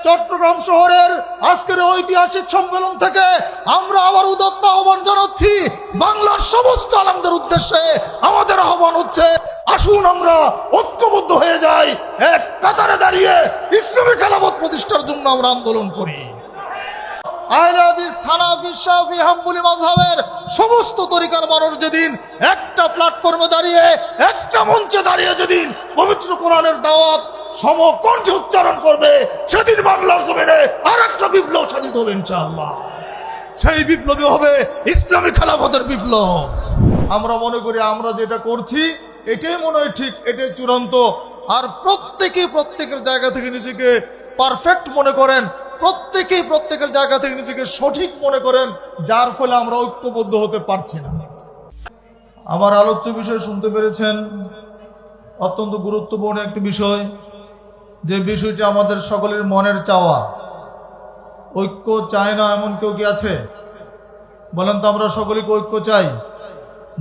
চট্টগ্রাম শহরের আজকের ঐতিহাসিক সম্মেলন থেকে আমরা আবার উদাত্ত আহ্বান জানাচ্ছি বাংলার সমস্ত আলেমদের উদ্দেশ্যে। আমাদের আহ্বান হচ্ছে, আসুন আমরা ঐক্যবদ্ধ হয়ে যাই, এক কাতারে দাঁড়িয়ে ইসলামী খেলাফত প্রতিষ্ঠার জন্য আমরা আন্দোলন করি। আহলে হাদিস, হানাফি, শাফি, হাম্বলি মাযহাবের সমস্ত তরিকার মানুষ যেদিন একটা প্ল্যাটফর্মে দাঁড়িয়ে, একটা মঞ্চে দাঁড়িয়ে যেদিন পবিত্র কোরআনের দাওয়াত সমকণ্ঠে উচ্চারণ করবে, সেদিন বাংলার জমিনে আর একটা বিপ্লব সাধিত হবে ইনশাআল্লাহ। সেই বিপ্লবী হবে ইসলামী খেলাফতের বিপ্লব। আমরা মনে করি আমরা যেটা করছি এটাই মনে হয় ঠিক, এটাই চূড়ান্ত। আর প্রত্যেকের জায়গা থেকে নিজেকে পারফেক্ট মনে করেন, প্রত্যেকেই প্রত্যেকের জায়গা থেকে নিজেকে সঠিক মনে করেন, যার ফলে আমরা ঐক্যবদ্ধ হতে পারছি না। আমার আলোচ্য বিষয় শুনতে পেরেছেন, অত্যন্ত গুরুত্বপূর্ণ একটি বিষয়, যে বিষয়টি আমাদের সকলের মনের চাওয়া। ঐক্য চায় না এমন কেউ কি আছে? বলেন তো, আমরা সকলেই ঐক্য চাই।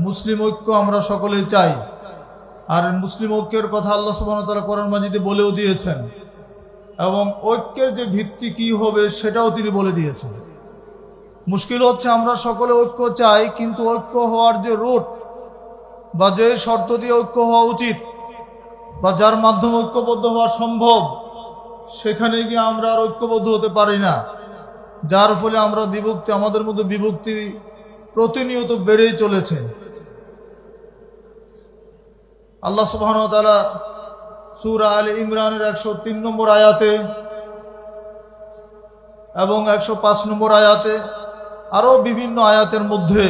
মুসলিম ঐক্য আমরা সকলেই চাই। আর মুসলিম ঐক্যের কথা আল্লাহ সুবহানাহু ওয়া তাআলা কোরআন মাজিদে বলেও দিয়েছেন, এবং ঐক্যের যে ভিত্তি কি হবে সেটাও তিনি বলে দিয়েছেন। মুশকিল হচ্ছে আমরা সকলে ঐক্য চাই, কিন্তু ঐক্য হওয়ার যে রুট বা যে শর্ত দিয়ে ঐক্য হওয়া উচিত বা যার মাধ্যমে ঐক্যবদ্ধ হওয়া সম্ভব, সেখানে গিয়ে আমরা আর ঐক্যবদ্ধ হতে পারি না। যার ফলে আমরা বিভক্তি, আমাদের মধ্যে বিভক্তি প্রতিনিয়ত বেড়েই চলেছে। আল্লাহ সুবহানাহু ওয়া তাআলা সূরা আলে ইমরানের 103 নম্বর আয়াতে এবং 105 নম্বর আয়াতে আরও বিভিন্ন আয়াতের মধ্যে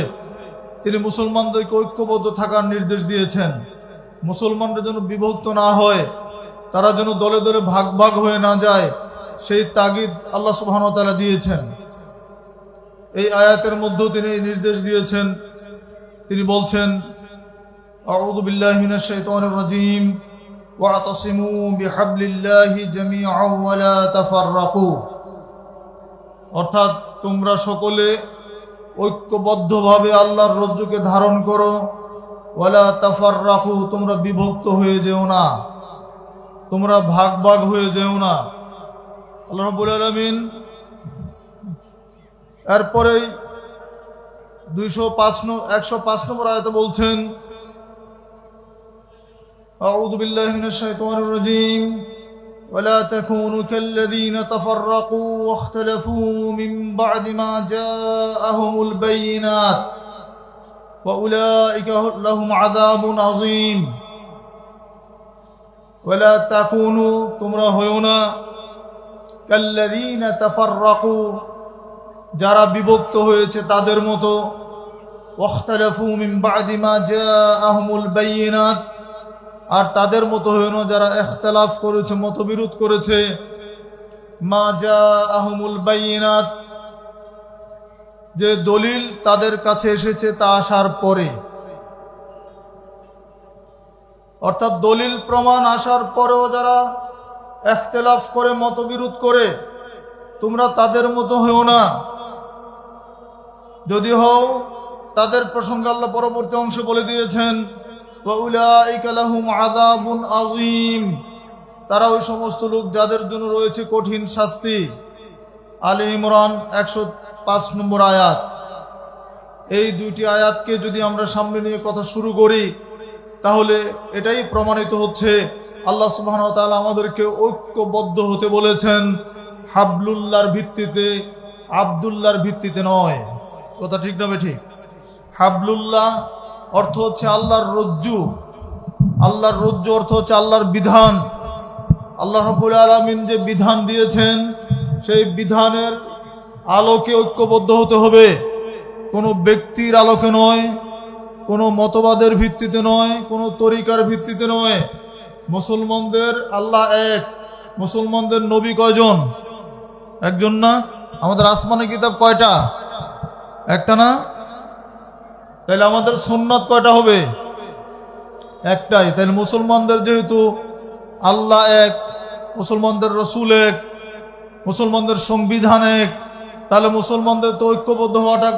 তিনি মুসলমানদেরকে ঐক্যবদ্ধ থাকার নির্দেশ দিয়েছেন। মুসলমানরা যেন বিভক্ত না হয়, তারা যেন দলে দলে ভাগ ভাগ হয়ে না যায়, সেই তাগিদ আল্লাহ সুবহানাহু ওয়া তাআলা দিয়েছেন। এই আয়াতের মধ্যেও তিনি নির্দেশ দিয়েছেন। তিনি বলছেন, আউযু বিল্লাহি মিনাশ শাইতানির রাজীম, ওয়াতাসিমু বিহাবলিল্লাহি জামিআন ওয়া লা তাফাররাকু। অর্থাৎ তোমরা সকলে ঐক্যবদ্ধভাবে আল্লাহর রজ্জুকে ধারণ করো, ওয়ালা তাফাররাকু, তোমরা বিভক্ত হয়ে যেও না, তোমরা ভাগ ভাগ হয়ে যেও না। আল্লাহ রাব্বুল আলামিন এরপরে 105 নম্বর আয়াতে বলছেন, আউযু বিল্লাহি মিনাশ শাইতানির রাজীম, ওয়ালা তাকুনু কাল্লাযীনা তাফাররাকু ওয়াখতালাফু মিন বা'দি মা জাআহুমুল বায়িনাত ওয়া উলাইকা লাহুম আযাবুন আযীম। ওয়ালা তাকুনু, তোমরা হয়ো না, কাল্লাযীনা তাফাররাকু, যারা বিভক্ত হয়েছে তাদের মতো, ওয়াখতালাফু মিন বা'দি মা জাআহুমুল বায়িনাত, আর তাদের মতো হইল না যারা ইখতিলাফ করেছে, মতবিরোধ করেছে, মা জাআহুমুল বায়িনাত, যে দলিল তাদের কাছে এসেছে তা আসার পরে। অর্থাৎ দলিল প্রমাণ আসার পরেও যারা ইখতিলাফ করে, মতবিরোধ করে, তোমরা তাদের মতো হইও না। যদি হও, তাদের প্রসঙ্গে আল্লাহ পরবর্তী অংশ বলে দিয়েছেন, ওয়া উলাইকা লাহুম আযাবুন আযীম, তারা ওই সমস্ত লোক যাদের জন্য রয়েছে কঠিন শাস্তি। আলে ইমরান 105 নম্বর আয়াত। এই দুইটি আয়াতকে যদি আমরা সামনে নিয়ে কথা শুরু করি, তাহলে এটাই প্রমাণিত হচ্ছে আল্লাহ সুবহানাহু ওয়া তাআলা আমাদেরকে ঐক্যবদ্ধ হতে বলেছেন হাবলুল্লাহর ভিত্তিতে, আব্দুল্লাহর ভিত্তিতে নয়। কথা ঠিক না ঠিক? হাবলুল্লাহ অর্থ হচ্ছে আল্লাহর রজ্জু, আল্লাহর রজ্জু অর্থ হচ্ছে আল্লাহর বিধান। আল্লাহ রাব্বুল আলামিন যে বিধান দিয়েছেন, সেই বিধানের আলোকে ঐক্যবদ্ধ হতে হবে। কোনো ব্যক্তির আলোকে নয়, কোনো মতবাদের ভিত্তিতে নয়, কোনো তরিকার ভিত্তিতে নয়। মুসলমানদের আল্লাহ এক। মুসলমানদের নবী কয়জন? একজন না? আমাদের আসমানি কিতাব কয়টা? একটা না? তাহলে আমাদের সুন্নাত কয়টা হবে? একটাই। তাহলে মুসলমানদের যেহেতু আল্লাহ এক, মুসলমানদের রসুল এক, মুসলমানদের সংবিধান এক, তাহলে মুসলমানদের তো ঐক্যবদ্ধ হওয়াটা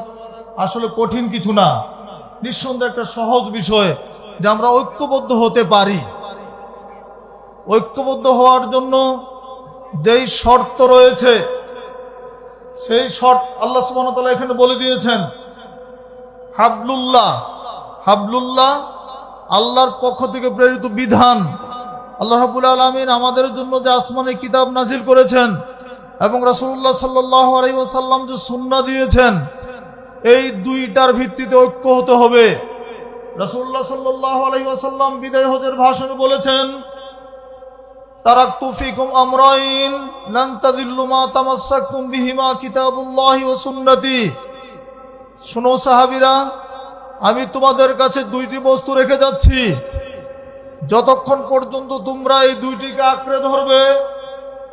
আসলে কঠিন কিছু না, নিঃসন্দেহে একটা সহজ বিষয় যে আমরা ঐক্যবদ্ধ হতে পারি। ঐক্যবদ্ধ হওয়ার জন্য যেই শর্ত রয়েছে সেই শর্ত আল্লাহ সুবহানাহু ওয়া তাআলা এখানে বলে দিয়েছেন। হাবলুল্লাহ, হাবলুল্লাহ আল্লাহর পক্ষ থেকে প্রেরিত বিধান। আল্লাহ রাব্বুল আলামিন আমাদের জন্য যে আসমানি কিতাব নাজিল করেছেন এবং রাসূলুল্লাহ সাল্লাল্লাহু আলাইহি ওয়াসাল্লাম যে সুন্নাহ দিয়েছেন, এই দুইটার ভিত্তিতে ঐক্য হতে হবে। রাসূলুল্লাহ সাল্লাল্লাহু আলাইহি ওয়াসাল্লাম বিদায় হজের ভাষণে বলেছেন, তারাকতু ফিকুম আমরাইন লান তাদিল্লু মা তামাসসাকতুম বিহিমা কিতাবুল্লাহি ওয়া সুন্নতি। শোনো সাহাবীরা, আমি তোমাদের কাছে দুইটি বস্তু রেখে যাচ্ছি, যতক্ষণ পর্যন্ত তোমরা এই দুইটিকে আঁকড়ে ধরবে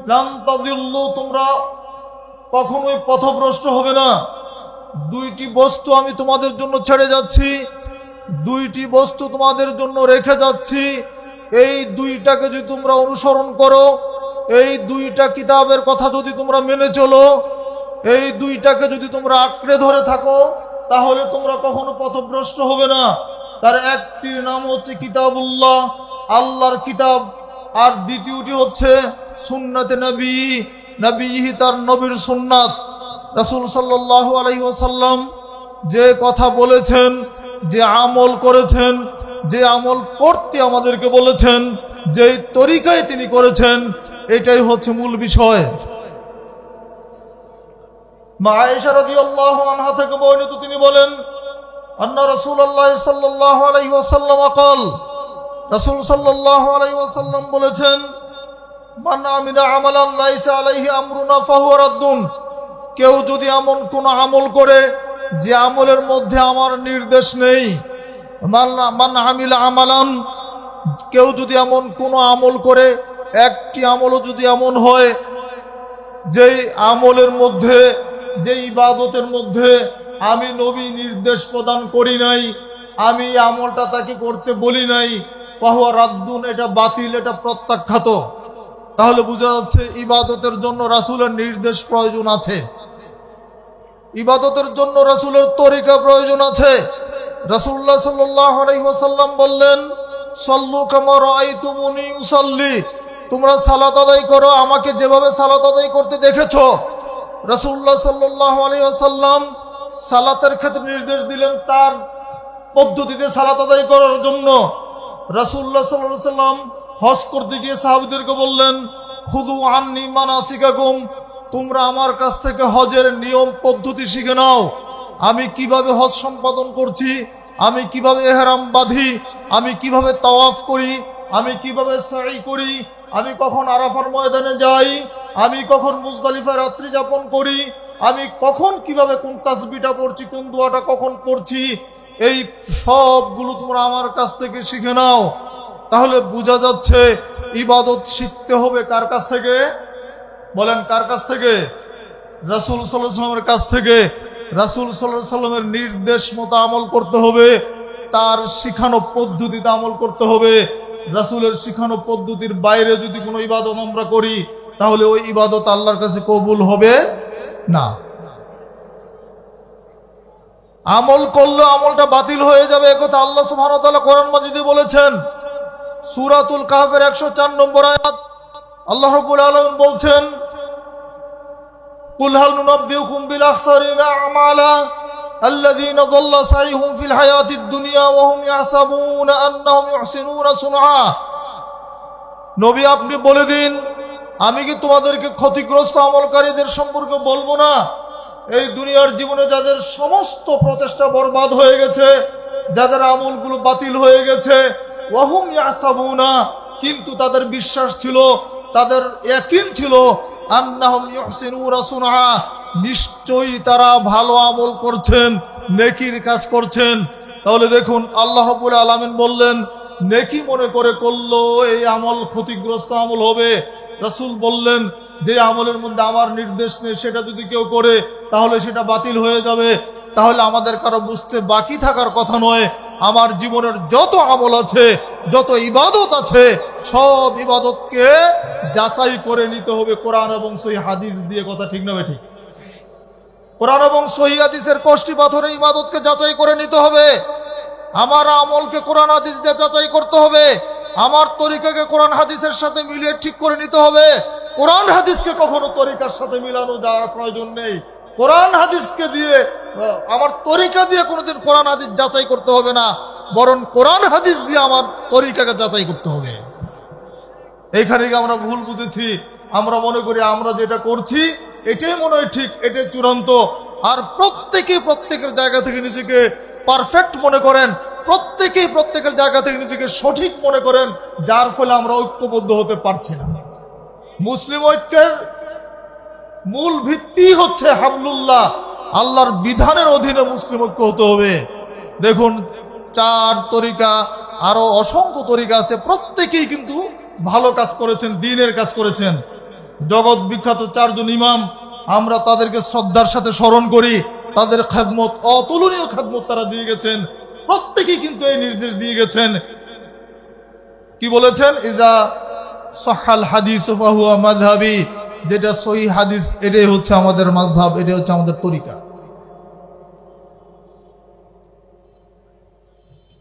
লান তাদিল্লু, তোমরা কখনোই পথভ্রষ্ট হবে না। দুইটি বস্তু আমি তোমাদের জন্য ছেড়ে যাচ্ছি, দুইটি বস্তু তোমাদের জন্য রেখে যাচ্ছি। এই দুইটাকে যদি তোমরা অনুসরণ করো, এই দুইটা কিতাবের কথা যদি তোমরা মেনে চলো, এই দুইটাকে যদি তোমরা আঁকড়ে ধরে থাকো, তাহলে তোমরা কখনো পথভ্রষ্ট হবে না। তার একটির নাম হচ্ছে কিতাবুল্লাহ, আল্লাহর কিতাব, আর দ্বিতীয়টি হচ্ছে সুন্নাতে নবী, নবীহি তার নবীর সুন্নাত। রাসূল সাল্লাল্লাহু আলাইহি ওয়াসাল্লাম যে কথা বলেছেন, যে আমল করেছেন, যে আমল করতে আমাদেরকে বলেছেন, যেই তরিকায় তিনি করেছেন, এটাই হচ্ছে মূল বিষয়। মা আয়েশা রাদিয়াল্লাহু আনহা থেকে বর্ণিত, তিনি বলেন, আন্না রাসূলুল্লাহ সাল্লাল্লাহু আলাইহি ওয়াসাল্লাম قال, রাসূল সাল্লাল্লাহু আলাইহি ওয়াসাল্লাম বলেছেন, মান আমিলা আমালান লাইসা আলাইহি আমরুনা ফাহুয়া রাদ্দুন। কেউ যদি এমন কোন আমল করে যে আমলের মধ্যে আমার নির্দেশ নেই, মান আমিলা আমালান, কেউ যদি এমন কোন আমল করে, একটি আমলও যদি এমন হয় যেই আমলের মধ্যে, যে ইবাদতের মধ্যে আমি নবী নির্দেশ প্রদান করি নাই, আমি আমলটা তাকে করতে বলি নাই, ফাহুয়া রাদ্দুন, এটা বাতিল, এটা প্রত্যাখ্যাত। তাহলে বোঝা যাচ্ছে ইবাদতের জন্য রাসূলের নির্দেশ প্রয়োজন আছে, ইবাদতের জন্য রাসূলের তরিকা প্রয়োজন আছে। রাসূলুল্লাহ সাল্লাল্লাহু আলাইহি ওয়াসাল্লাম বললেন, সাল্লু কামা রাআইতুমুনি উসাল্লি, তোমরা সালাত আদায় করো আমাকে যেভাবে সালাত আদায় করতে দেখেছো। রাসূলুল্লাহ সাল্লাল্লাহু আলাইহি ওয়াসাল্লাম সালাতের ক্ষেত্রে নির্দেশ দিলেন তার পদ্ধতিতে সালাত আদায় করার জন্য। রাসূলুল্লাহ সাল্লাল্লাহু আলাইহি ওয়াসাল্লাম হজ করতে গিয়ে সাহাবীদেরকে বললেন, খুদু আন্নি মানাসিকাকুম, তোমরা আমার কাছ থেকে হজের নিয়ম পদ্ধতি শিখে নাও। আমি কিভাবে হজ সম্পাদন করছি, আমি কিভাবে ইহরাম বাঁধি, আমি কিভাবে তাওয়াফ করি, আমি কিভাবে সাই করি, আমি কখন আরাফার ময়দানে যাই, আমি কখন মুজদালিফায় রাত্রি যাপন করি, আমি কখন কিভাবে কোন তাসবিহটা পড়ছি, কোন দোয়াটা কখন পড়ছি, এই সবগুলো তোমরা আমার কাছ থেকে শিখে নাও। তাহলে বোঝা যাচ্ছে ইবাদত শিখতে হবে কার কাছ থেকে? বলেন কার কাছ থেকে? রাসূল সাল্লাল্লাহু আলাইহি ওয়াসাল্লামের কাছ থেকে। রাসূল সাল্লাল্লাহু আলাইহি ওয়াসাল্লামের নির্দেশ মতো আমল করতে হবে, তার শিখানো পদ্ধতিতে আমল করতে হবে। রাসূলের শিখানো পদ্ধতির বাইরে যদি কোনো ইবাদত আমরা করি, তাহলে ওই ইবাদত আল্লাহর কাছে কবুল হবে না। আমল করলে আমলটা বাতিল হয়ে যাবে, একথা আল্লাহ সুবহানাহু ওয়া তাআলা কোরআন মাজিদে বলেছেন। সূরাতুল কাহফের 104 নম্বর আয়াত আল্লাহ রাব্বুল আলামিন বলছেন, কুল হাল নুনাব্বিউকুম বিল আখসারিনা আমালা আল্লাযীনা দাল্লা সাইহুম ফিল হায়াতিদ দুনিয়া ওয়া হুম ইয়াহসাবুনা আন্নাহুম ইহসিনুনা সুনআ। নবী আপনি বলে দিন, আমি কি তোমাদেরকে ক্ষতিগ্রস্ত আমলকারীদের সম্পর্কে বলবো না? এই দুনিয়ার জীবনে যাদের সমস্ত প্রচেষ্টা বরবাদ হয়ে গেছে, যাদের আমলগুলো বাতিল হয়ে গেছে, ওয়া হুম ইয়াহসাবুনা, কিন্তু তাদের বিশ্বাস ছিল, তাদের ইয়াকিন ছিল, আন্নাহুম ইহসিনুনা সুনআ, নিশ্চয়ই তারা ভালো আমল করছেন, নেকির কাজ করছেন। তাহলে দেখুন আল্লাহ রাব্বুল আলামিন বললেন, নেকি মনে করে করলো এই আমল ক্ষতিগ্রস্ত আমল হবে। রাসূল বললেন, যে আমলের মধ্যে আমার নির্দেশ নেই সেটা যদি কেউ করে তাহলে সেটা বাতিল হয়ে যাবে। তাহলে আমাদের কারো বুঝতে বাকি থাকার কথা নয়, আমার জীবনের যত আমল আছে, যত ইবাদত আছে, সব ইবাদতকে যাচাই করে নিতে হবে কোরআন এবং সহিহ হাদিস দিয়ে। কথা ঠিক না ঠিক? কোরআন এবং সহিহ হাদিসের কষ্টি পাথরে ইবাদতকে যাচাই করে নিতে হবে। আমার আমলকে কোরআন হাদিস দিয়ে যাচাই করতে হবে, আমার তরিকাকে কোরআন হাদিসের সাথে মিলিয়ে ঠিক করে নিতে হবে। কোরআন হাদিসকে কখনো তরিকার সাথে মিলানো যাওয়ার প্রয়োজন নেই। কোরআন হাদিসকে দিয়ে আমার তরিকা দিয়ে কোনোদিন কোরআন হাদিস যাচাই করতে হবে না, বরং কোরআন হাদিস দিয়ে আমার তরিকাকে যাচাই করতে হবে। এইখানে আমরা ভুল বুঝেছি, আমরা মনে করি আমরা যেটা করছি এটাই মনে হয় ঠিক, এটাই চূড়ান্ত। আর প্রত্যেকের জায়গা থেকে নিজেকে পারফেক্ট মনে করেন, প্রত্যেকের জায়গা থেকে নিজেকে সঠিক মনে করেন, যার ফলে আমরা ঐক্যবদ্ধ হতে পারছি না। মুসলিম ঐক্যের মূল ভিত্তি হচ্ছে হাবলুল্লাহ, আল্লাহর বিধানের অধীনে মুসলিম ঐক্য হতে হবে। দেখুন 4 তরিকা, আরো অসংখ্য তরিকা আছে, প্রত্যেকেই কিন্তু ভালো কাজ করেছেন, দ্বীনের কাজ করেছেন। জগৎ বিখ্যাত 4 জন ইমাম, আমরা তাদেরকে শ্রদ্ধার সাথে স্মরণ করি। তাদের খেদমত, অতুলনীয় খেদমত তারা দিয়ে গেছেন। প্রত্যেকেই কিন্তু এই নির্দেশ দিয়ে গেছেন, কি বলেছেন? ইজা সাহাল হাদিস ফাহুয়া মাযহাবি, যেটা সহিহ হাদিস এটাই হচ্ছে আমাদের মাযহাব, এটাই হচ্ছে আমাদের তরিকা।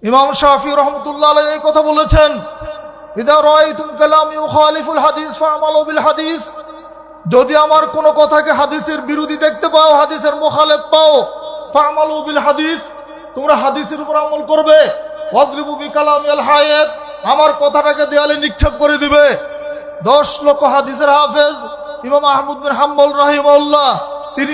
ইমাম শাফি রাহমাতুল্লাহ আলাইহি এই কথা বলেছেন, ইদা রাআইতুম কালামি ইউখালিফুল হাদিস ফা'মালু বিল হাদিস, যদি আমার কোনো কথাকে হাদিসের বিরোধী দেখতে পাও, হাদিসের মুখালেফ পাও, ফা'মালু বিল হাদিস, তোমরা হাদিসের উপর আমল করবে। ওয়াদরিবু বিকালামিল হায়াত, আমার কথাটাকে দেয়ালে নিক্ষেপ করে দিবে। 10 লক্ষ হাদিসের হাফেজ ইমাম আহমদ বিন হাম্বল রাহিমাহুল্লাহ, তিনি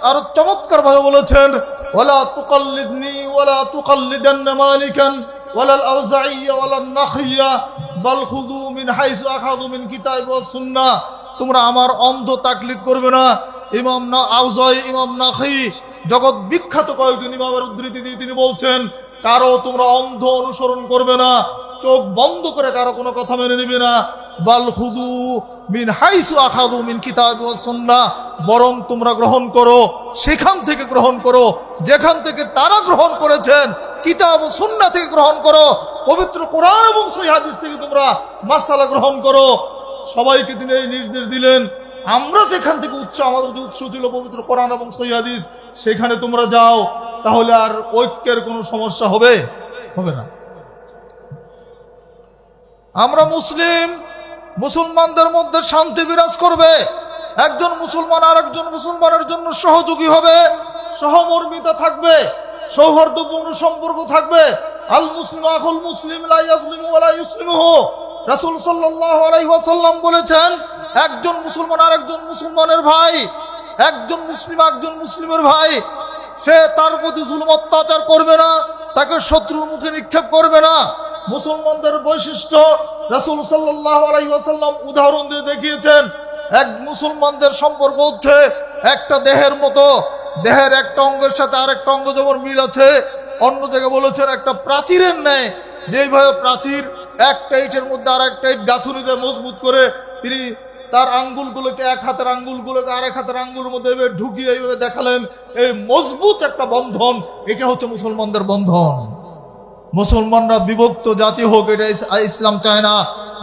আরো চমৎকার ভাবে বলেছেন, ওয়ালা তুকাল্লিদনি ওয়ালা তুকাল্লিদান্না মালিকান ওয়ালা আল-আওজাঈ ওয়ালা আন-নাখিয়া বাল খুযু মিন হাইসু আখাযু মিন কিতাব ওয়াস সুন্নাহ, তোমরা আমার অন্ধ তাকলিদ করবে না। ইমাম আওজাঈ, ইমাম নাখি, জগৎ বিখ্যাত কয়েকজন ইমামের উদ্ধৃতি দিয়ে তিনি বলছেন, কারো তোমরা অন্ধ অনুসরণ করবে না, চোখ বন্ধ করে কারো কোনো কথা মেনে নিবে না। বাল খুযু মিন হাইসু আখাযু মিন কিতাব ওয়াস সুন্নাহ, বরং তোমরা গ্রহণ করো, সেখান থেকে গ্রহণ করো যেখান থেকে তারা গ্রহণ করেছেন, কিতাব ও সুন্নাহ থেকে গ্রহণ করো, পবিত্র কোরআন এবং সহিহ হাদিস থেকে তোমরা মাসআলা গ্রহণ করো। সবাইকে তিনি এই নির্দেশ দিলেন, আমরা যেখান থেকে আমাদের যে উৎস ছিল পবিত্র কোরআন এবং সহিহ হাদিস, সেখানে তোমরা যাও, তাহলে আর ঐক্যের কোনো সমস্যা হবে না। আমরা মুসলমানদের মধ্যে শান্তি বিরাজ করবে, একজন মুসলমান আর একজন মুসলমানের জন্য সহযোগী হবে, সহমর্মিতা থাকবে, সৌহার্দ্যপূর্ণ সম্পর্ক থাকবে। আল মুসলিম আখুল মুসলিম লা ইয়াজলিমু ওয়া লা ইউসলিমুহু, রাসূল সাল্লাল্লাহু আলাইহি ওয়াসাল্লাম বলেছেন, একজন মুসলমান আর একজন মুসলমানের ভাই, একজন মুসলিম একজন মুসলিমের ভাই, সে তার প্রতি জুলুম অত্যাচার করবে না, তাকে শত্রুর মুখে নিক্ষেপ করবে না। মুসলমানদের বৈশিষ্ট্য রাসূল সাল্লাল্লাহু আলাইহি ওয়াসাল্লাম উদাহরণ দিয়ে দেখিয়েছেন। এক মুসলমানদের সম্পর্ক হচ্ছে একটা দেহের মতো, দেহের একটা অঙ্গের সাথে আরেকটা অঙ্গ যেমন মিল আছে, অন্য জায়গায় বলেছেন একটা প্রাচীরের ন্যায়, যেইভাবে প্রাচীর একটা ইটের মধ্যে আর একটা ইট গাঁথুনি দিয়ে মজবুত করে তিনি তার আঙ্গুলগুলোকে, এক হাতের আঙ্গুলগুলোকে আরেক হাতের আঙ্গুলের মধ্যে ঢুকিয়ে এইভাবে দেখালেন, এই মজবুত একটা বন্ধন, এটা হচ্ছে মুসলমানদের বন্ধন। মুসলমানরা বিভক্ত জাতি হোক, এটা ইসলাম চায় না,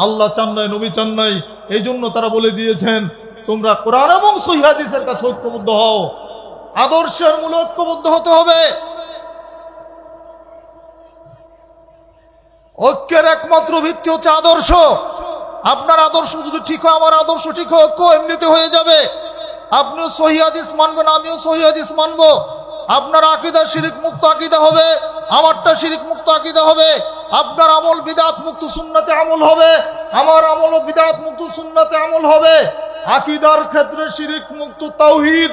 আল্লাহ চান নাই, নবী চান নাই। এই জন্য তারা বলে দিয়েছেন, তোমরা কোরআন এবং সহিহ হাদিসের কাছে ঐক্যবদ্ধ হও, আদর্শের মূলে ঐক্যবদ্ধ হতে হবে। ঐক্যের একমাত্র ভিত্তি হচ্ছে আদর্শ। আপনার আদর্শ যদি ঠিক হয়, আমার আদর্শ ঠিক হয়, ঐক্য এমনিতে হয়ে যাবে। আপনিও সহিহ হাদিস মানবেন, আমিও সহিহ হাদিস মানবো। আপনার আকীদা শিরক মুক্ত আকীদা হবে, আমারটা শিরক মুক্ত আকীদা হবে। আপনার আমল বিদআত মুক্ত সুন্নাতে আমল হবে, আমার আমলও বিদআত মুক্ত সুন্নাতে আমল হবে। আকীদার ক্ষেত্রে শিরক মুক্ত তাওহীদ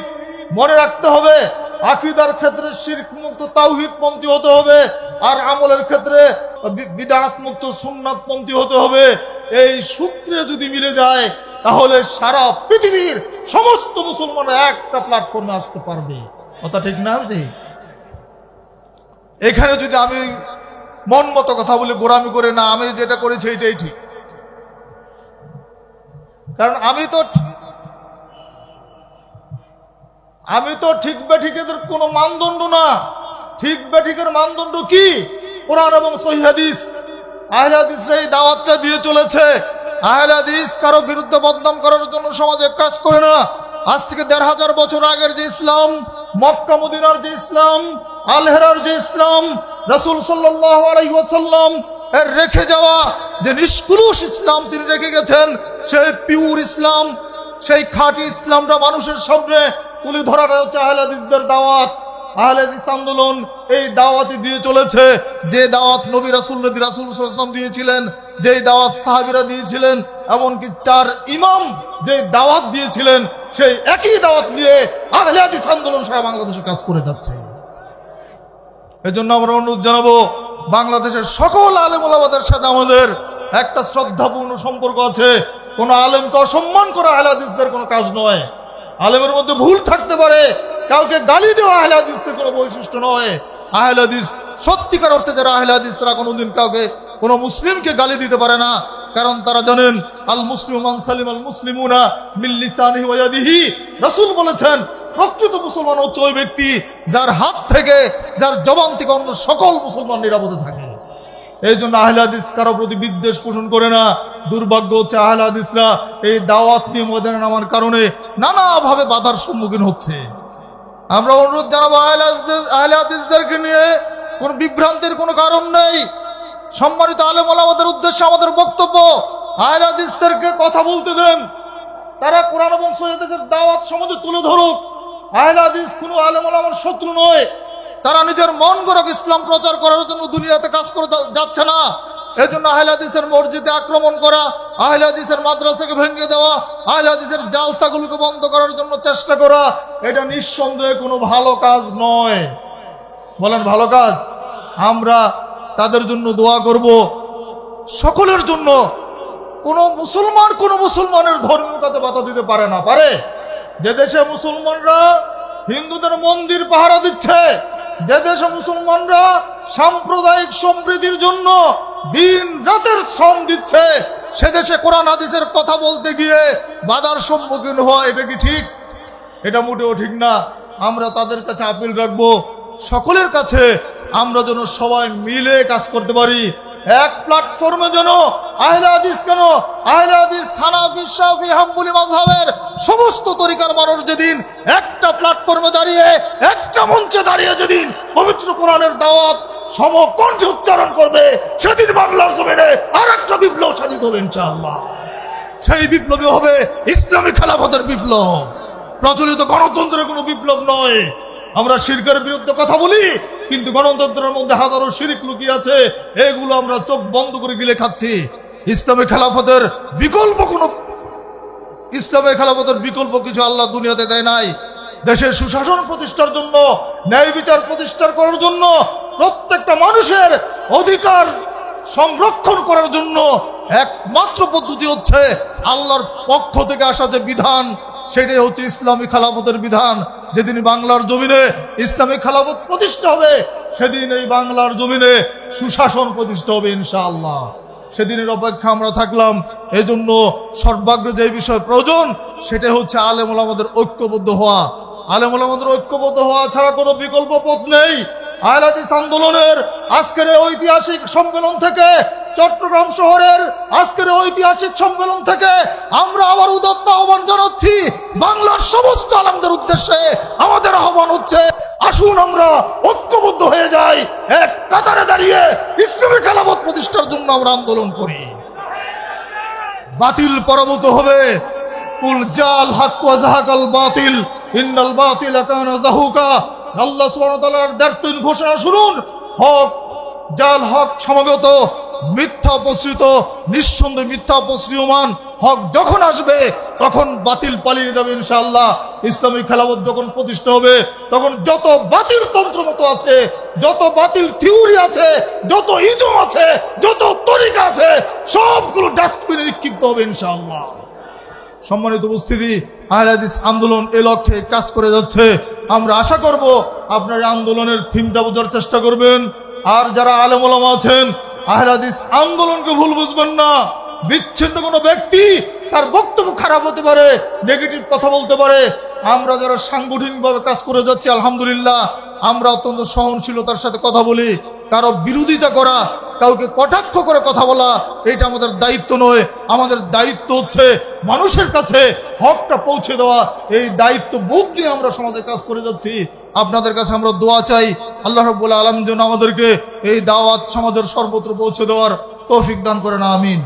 মনে রাখতে হবে, আকীদার ক্ষেত্রে শিরক মুক্ত তাওহীদ পন্থী হতে হবে, আর আমলের ক্ষেত্রে বিদআত মুক্ত সুন্নাত পন্থী হতে হবে। এই সূত্রে যদি মিলে যায়, তাহলে সারা পৃথিবীর সমস্ত মুসলমানরা একটা প্ল্যাটফর্মে আসতে পারবে। কথা ঠিক না? এখানে যদি আমি মন মতো কথা বলি, গোড়ামি করে না, আমি যেটা করেছি এটাই ঠিক, কারণ আমি তো ঠিক বেঠিকের কোনো মানদণ্ড না। ঠিক বেঠিকের মানদণ্ড কি? কোরআন এবং সহিহ হাদিস। আহলে হাদিসরা এই দাওয়াতটা দিয়ে চলেছে। আহলে হাদিস কারো বিরুদ্ধে বদনাম করার জন্য সমাজে কাজ করে না। আজ থেকে ১৫০০ বছর আগের যে ইসলাম, মক্কা মদিনার যে ইসলাম, আল-হেরার যে ইসলাম, রাসূল সাল্লাল্লাহু আলাইহি ওয়াসাল্লাম এর রেখে যাওয়া যে নিষ্কলুষ ইসলাম তিনি রেখে গেছেন, সেই পিওর ইসলাম, সেই খাঁটি ইসলামটা মানুষের সামনে তুলে ধরাটা হচ্ছে আহলে হাদিসদের দাওয়াত। আহলে হাদিস আন্দোলন এই দাওয়াতই দিয়ে চলেছে, যে দাওয়াত নবী রাসূল সাল্লাল্লাহু আলাইহি ওয়াসাল্লাম দিয়েছিলেন, যেই দাওয়াত সাহাবীরা দিয়েছিলেন, এমনকি 4 ইমাম যে দাওয়াত দিয়েছিলেন, সেই একই দাওয়াত নিয়ে আহলে হাদিস আন্দোলন সারা বাংলাদেশে কাজ করে যাচ্ছে। এজন্য আমরা অনুরোধ জানাবো, বাংলাদেশের সকল আলেম ওলামাদের সাথে আমাদের একটা শ্রদ্ধাপূর্ণ সম্পর্ক আছে। কোন আলেমকে অসম্মান করা আহলে হাদিসদের কোনো কাজ নয়। আলেমের মধ্যে ভুল থাকতে পারে, কাউকে গালি দেওয়া আহলে হাদিসদের কোনো বৈশিষ্ট্য নয়। আহলে হাদিস সত্যিকার অর্থে যারা আহলে হাদিস, তারা কোনোদিন কাউকে, কোনো মুসলিমকে গালি দিতে পারে না। কারণ তারা জানেন আল মুসলিমু মান সালিম আল মুসলিমুনা মিন লিসানিহি ওয়া ইয়াদিহি। রাসূল বলেছেন, প্রকৃত মুসলমান হচ্ছে ওই ব্যক্তি যার হাত থেকে, যার জবান থেকে অন্য সকল মুসলমান নিরাপদে থাকে। এই জন্য আহলে হাদিস কারো প্রতি বিদ্বেষ পোষণ করে না। দুর্ভাগ্য হচ্ছে আহলে হাদিসরা এই দাওয়াত নিয়ে ময়দানে নামার কারণে নানাভাবে বাধার সম্মুখীন হচ্ছে। আমরা অনুরোধ জানাবো, আহলে হাদিসদেরকে নিয়ে কোনো বিভ্রান্তির কোনো কারণ নেই। সম্মানিত আলেম ওলামাদের উদ্দেশ্যে আমাদের বক্তব্য, আহলে হাদিসদেরকে কথা বলতে দেন, তারা কোরআন এবং সহিহ হাদিসের দাওয়াত সমাজে তুলে ধরুক। আহলে হাদিস কোনো আলেম ওলামার শত্রু নয়। তারা নিজের মন গড়া ইসলাম প্রচার করার জন্য দুনিয়াতে কাজ করে যাচ্ছে না। এজন্য আহলে হাদিসের মসজিদে আক্রমণ করা, আহলে হাদিসের মাদ্রাসাকে ভেঙে দেওয়া, আহলে হাদিসের জালসাগুলোকে বন্ধ করার জন্য চেষ্টা করা, এটা নিঃসন্দেহে কোনো ভালো কাজ নয়। বলেন ভালো কাজ? আমরা তাদের জন্য দোয়া করব, সকলের জন্য। কোনো মুসলমানের ধর্মীয় কাজে বাধা দিতে পারে না। পারে? যে দেশে মুসলমানরা হিন্দুদের মন্দির পাহারা দিচ্ছে, যে দেশে মুসলমানরা সাম্প্রদায়িক সম্প্রীতির জন্য দিন রাতের শ্রম দিচ্ছে, সে দেশে কোরআন হাদিসের কথা বলতে গিয়ে বাধার সম্মুখীন হওয়া, এটা কি ঠিক? এটা মোটেও ঠিক না। আমরা তাদের কাছে আপিল রাখবো, সকলের কাছে আমরা যেন সবাই মিলে কাজ করতে পারি। এক প্ল্যাটফর্মে যেন আহলে হাদিস, কেন আহলে হাদিস, হানাফি, শাফি, হাম্বলি মাযহাবের সমস্ত তরিকার মানুষ যেদিন একটা প্ল্যাটফর্মে দাঁড়িয়ে, একটা মঞ্চে দাঁড়িয়ে যেদিন পবিত্র কোরআনের দাওয়াত সমকণ্ঠে উচ্চারণ করবে, সেদিন বাংলার জমিনে আর একটা বিপ্লব সাধিত হবে ইনশাআল্লাহ। সেই বিপ্লবী হবে ইসলামী খেলাফতের বিপ্লব, প্রচলিত গণতন্ত্রের কোনো বিপ্লব নয়। আমরা শিরকের বিরুদ্ধে কথা বলি, কিন্তু গণতন্ত্রের মধ্যে হাজারো শিরক লুকিয়ে আছে, এগুলো আমরা চোখ বন্ধ করে গিলে খাচ্ছি। ইসলামী খেলাফতের বিকল্প কিছু আল্লাহ দুনিয়াতে দেয় নাই। দেশের সুশাসন প্রতিষ্ঠার জন্য, ন্যায় বিচার প্রতিষ্ঠা করার জন্য, প্রত্যেকটা মানুষের অধিকার সংরক্ষণ করার জন্য একমাত্র পদ্ধতি হচ্ছে আল্লাহর পক্ষ থেকে আসা যে বিধান, সেটাই হচ্ছে ইসলামী খেলাফতের বিধান। যেদিন বাংলার জমিনে ইসলামী খেলাফত প্রতিষ্ঠা হবে, সেদিন এই বাংলার জমিনে সুশাসন প্রতিষ্ঠা হবে ইনশাআল্লাহ। সেদিনের অপেক্ষা আমরা থাকলাম। এই জন্য সর্বাগ্রে যে বিষয় প্রয়োজন, সেটা হচ্ছে আলেম ওলামাদের ঐক্যবদ্ধ হওয়া। আলেম ওলামাদের ঐক্যবদ্ধ হওয়া ছাড়া কোনো বিকল্প পথ নেই। আহলে হাদিস আন্দোলনের আজকের ঐতিহাসিক সম্মেলন থেকে, চট্টগ্রাম শহরের আজকের ঐতিহাসিক সম্মেলন থেকে আমরা আবার উদাত্ত আহ্বান জানাচ্ছি বাংলার সমস্ত আলেমদের উদ্দেশ্যে। আমাদের আহ্বান হচ্ছে, আসুন আমরা ঐক্যবদ্ধ হয়ে যাই, এক কাতারে দাঁড়িয়ে ইসলামী খেলাফত প্রতিষ্ঠার জন্য আমরা আন্দোলন করি। বাতিল পরাভূত হবে। কুল জাল হক ওয়া যাহাকাল বাতিল ইন্নাল বাতিলা কানা যাহুকা। আল্লাহ সুবহানাহু ওয়া তাআলার দায়িত্বহীন ঘোষণা শুনুন, হক জাল, হক সমাগত, মিথ্যা প্রসৃত, নিঃসন্দেহে মিথ্যা প্রসৃয়মান। হক যখন আসবে তখন বাতিল পালিয়ে যাবে ইনশাআল্লাহ। ইসলামী খেলাফত যখন প্রতিষ্ঠা হবে, তখন যত বাতিল তন্ত্রমত আছে, যত বাতিল থিওরি আছে, যত ইজম আছে, যত তরিকা আছে, সবগুলো ডাস্টবিনে নিক্ষিপ্ত হবে ইনশাআল্লাহ। সম্মানিত উপস্থিতি, আহলে হাদিস আন্দোলন এ লক্ষ্যে কাজ করে যাচ্ছে। আমরা আশা করব আপনারা আন্দোলনের থিমটা বোঝার চেষ্টা করবেন। আর যারা আলেম ওলামা আছেন, আহলে হাদিস আন্দোলনকে ভুল বুঝবেন না। বিচ্ছিন্ন কোনো ব্যক্তি তার বক্তব্য খারাপ হতে পারে, নেগেটিভ কথা বলতে পারে। আমরা যারা সাংগঠনিকভাবে কাজ করে যাচ্ছি, আলহামদুলিল্লাহ, আমরা অত্যন্ত সহনশীলতার সাথে কথা বলি। কারো বিরোধিতা করা, কাউকে কটাক্ষ করে কথা বলা, এটা আমাদের দায়িত্ব নয়। আমাদের দায়িত্ব হচ্ছে মানুষের কাছে হকটা পৌঁছে দেওয়া। এই দায়িত্ব বোধ নিয়ে আমরা সমাজে কাজ করে যাচ্ছি। আপনাদের কাছে আমরা দোয়া চাই, আল্লাহ রাব্বুল আলামিন যেন আমাদেরকে এই দাওয়াত সমাজের সর্বত্র পৌঁছে দেওয়ার তৌফিক দান করেন, আমিন।